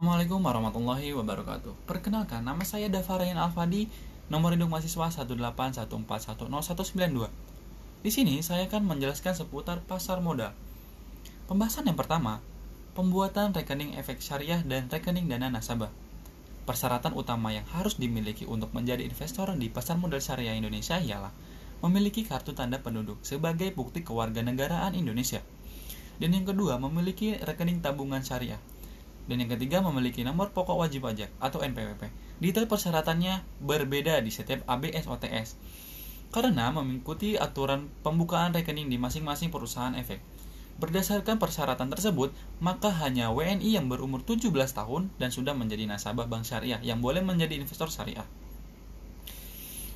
Assalamualaikum warahmatullahi wabarakatuh. Perkenalkan, nama saya Dafarain Alfadi, nomor induk mahasiswa 181410192. Di sini saya akan menjelaskan seputar pasar modal. Pembahasan yang pertama, pembuatan rekening efek syariah dan rekening dana nasabah. Persyaratan utama yang harus dimiliki untuk menjadi investor di pasar modal syariah Indonesia ialah memiliki kartu tanda penduduk sebagai bukti kewarganegaraan Indonesia. Dan yang kedua, memiliki rekening tabungan syariah. Dan yang ketiga, memiliki nomor pokok wajib pajak atau NPWP. Detail persyaratannya berbeda di setiap ABSOTS karena mengikuti aturan pembukaan rekening di masing-masing perusahaan efek. Berdasarkan persyaratan tersebut, maka hanya WNI yang berumur 17 tahun dan sudah menjadi nasabah bank syariah yang boleh menjadi investor syariah.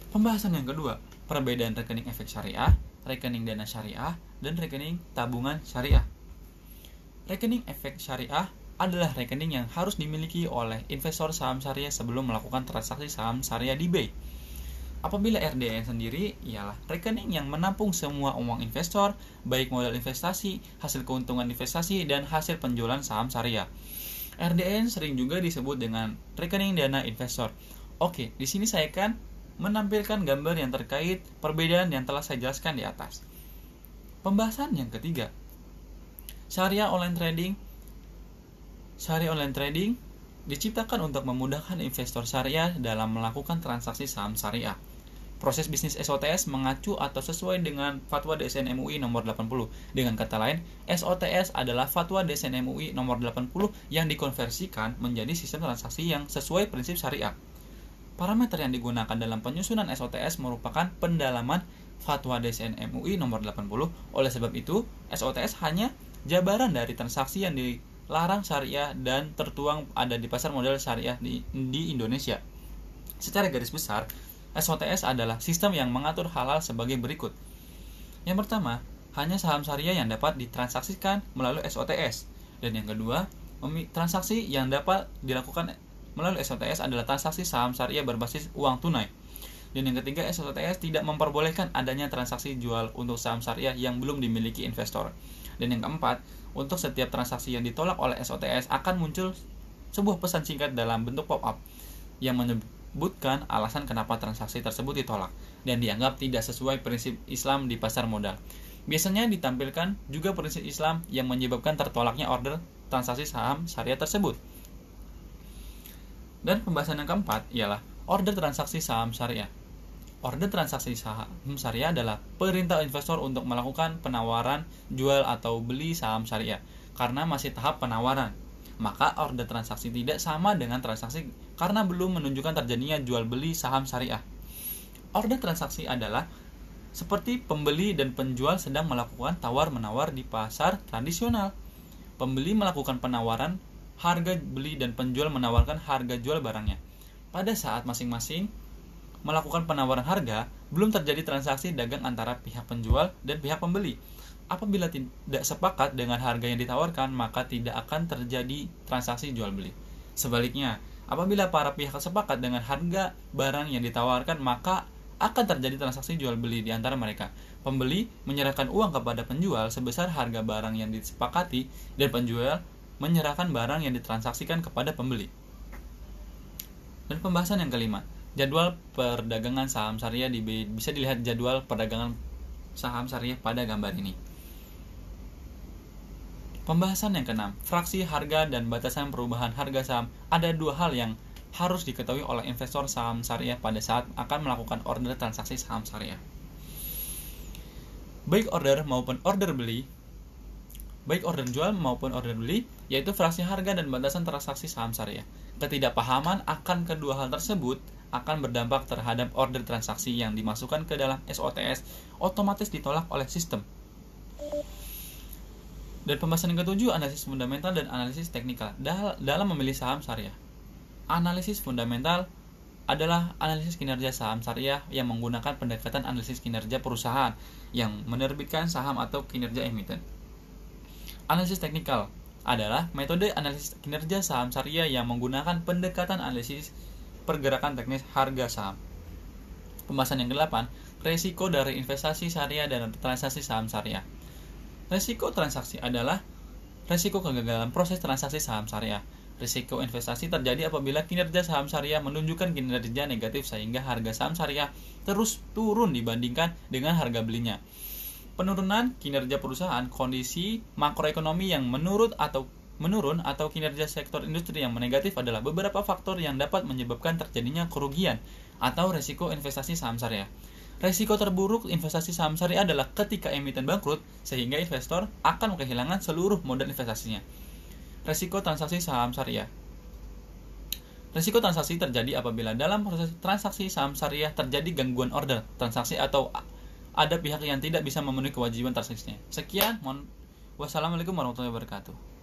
Pembahasan yang kedua, perbedaan rekening efek syariah, rekening dana syariah, dan rekening tabungan syariah. Rekening efek syariah adalah rekening yang harus dimiliki oleh investor saham syariah sebelum melakukan transaksi saham syariah di BI. Apabila RDN sendiri ialah rekening yang menampung semua uang investor, baik modal investasi, hasil keuntungan investasi, dan hasil penjualan saham syariah. RDN sering juga disebut dengan rekening dana investor. Oke, di sini saya akan menampilkan gambar yang terkait perbedaan yang telah saya jelaskan di atas. Pembahasan yang ketiga, syariah online trading. Syariah online trading diciptakan untuk memudahkan investor syariah dalam melakukan transaksi saham syariah. Proses bisnis SOTS mengacu atau sesuai dengan Fatwa DSN MUI nomor 80. Dengan kata lain, SOTS adalah Fatwa DSN MUI nomor 80 yang dikonversikan menjadi sistem transaksi yang sesuai prinsip syariah. Parameter yang digunakan dalam penyusunan SOTS merupakan pendalaman Fatwa DSN MUI nomor 80. Oleh sebab itu, SOTS hanya jabaran dari transaksi yang dilarang syariah dan tertuang ada di pasar modal syariah di Indonesia. Secara garis besar, SOTS adalah sistem yang mengatur hal-hal sebagai berikut. Yang pertama, hanya saham syariah yang dapat ditransaksikan melalui SOTS. Dan yang kedua, transaksi yang dapat dilakukan melalui SOTS adalah transaksi saham syariah berbasis uang tunai. Dan yang ketiga, SOTS tidak memperbolehkan adanya transaksi jual untuk saham syariah yang belum dimiliki investor. Dan yang keempat, untuk setiap transaksi yang ditolak oleh SOTS akan muncul sebuah pesan singkat dalam bentuk pop-up yang menyebutkan alasan kenapa transaksi tersebut ditolak dan dianggap tidak sesuai prinsip Islam di pasar modal. Biasanya ditampilkan juga prinsip Islam yang menyebabkan tertolaknya order transaksi saham syariah tersebut. Dan pembahasan yang keempat ialah order transaksi saham syariah. Order transaksi saham syariah adalah perintah investor untuk melakukan penawaran, jual atau beli saham syariah karena masih tahap penawaran. Maka order transaksi tidak sama dengan transaksi karena belum menunjukkan terjadinya jual beli saham syariah. Order transaksi adalah seperti pembeli dan penjual sedang melakukan tawar-menawar di pasar tradisional. Pembeli melakukan penawaran harga beli dan penjual menawarkan harga jual barangnya. Pada saat masing-masing melakukan penawaran harga, belum terjadi transaksi dagang antara pihak penjual dan pihak pembeli. Apabila tidak sepakat dengan harga yang ditawarkan, maka tidak akan terjadi transaksi jual beli. Sebaliknya, apabila para pihak sepakat dengan harga barang yang ditawarkan, maka akan terjadi transaksi jual beli di antara mereka. Pembeli menyerahkan uang kepada penjual sebesar harga barang yang disepakati dan penjual menyerahkan barang yang ditransaksikan kepada pembeli. Dan pembahasan yang kelima, jadwal perdagangan saham syariah bisa dilihat jadwal perdagangan saham syariah pada gambar ini. Pembahasan yang keenam, fraksi harga dan batasan perubahan harga saham. Ada dua hal yang harus diketahui oleh investor saham syariah pada saat akan melakukan order transaksi saham syariah. Baik order jual maupun order beli, yaitu fraksi harga dan batasan transaksi saham syariah. Ketidakpahaman akan kedua hal tersebut akan berdampak terhadap order transaksi yang dimasukkan ke dalam SOTS otomatis ditolak oleh sistem. Dan pembahasan yang ketujuh, analisis fundamental dan analisis teknikal dalam memilih saham syariah. Analisis fundamental adalah analisis kinerja saham syariah yang menggunakan pendekatan analisis kinerja perusahaan yang menerbitkan saham atau kinerja emiten. Analisis teknikal adalah metode analisis kinerja saham syariah yang menggunakan pendekatan analisis pergerakan teknis harga saham. Pembahasan yang ke-8, resiko dari investasi syariah dan transaksi saham syariah. Resiko transaksi adalah resiko kegagalan proses transaksi saham syariah. Risiko investasi terjadi apabila kinerja saham syariah menunjukkan kinerja negatif sehingga harga saham syariah terus turun dibandingkan dengan harga belinya. Penurunan kinerja perusahaan, kondisi makroekonomi yang menurun atau kinerja sektor industri yang negatif adalah beberapa faktor yang dapat menyebabkan terjadinya kerugian atau risiko investasi saham syariah. Risiko terburuk investasi saham syariah adalah ketika emiten bangkrut sehingga investor akan kehilangan seluruh modal investasinya. Risiko transaksi saham syariah. Risiko transaksi terjadi apabila dalam proses transaksi saham syariah terjadi gangguan order transaksi atau ada pihak yang tidak bisa memenuhi kewajiban transaksinya. Sekian, wassalamualaikum warahmatullahi wabarakatuh.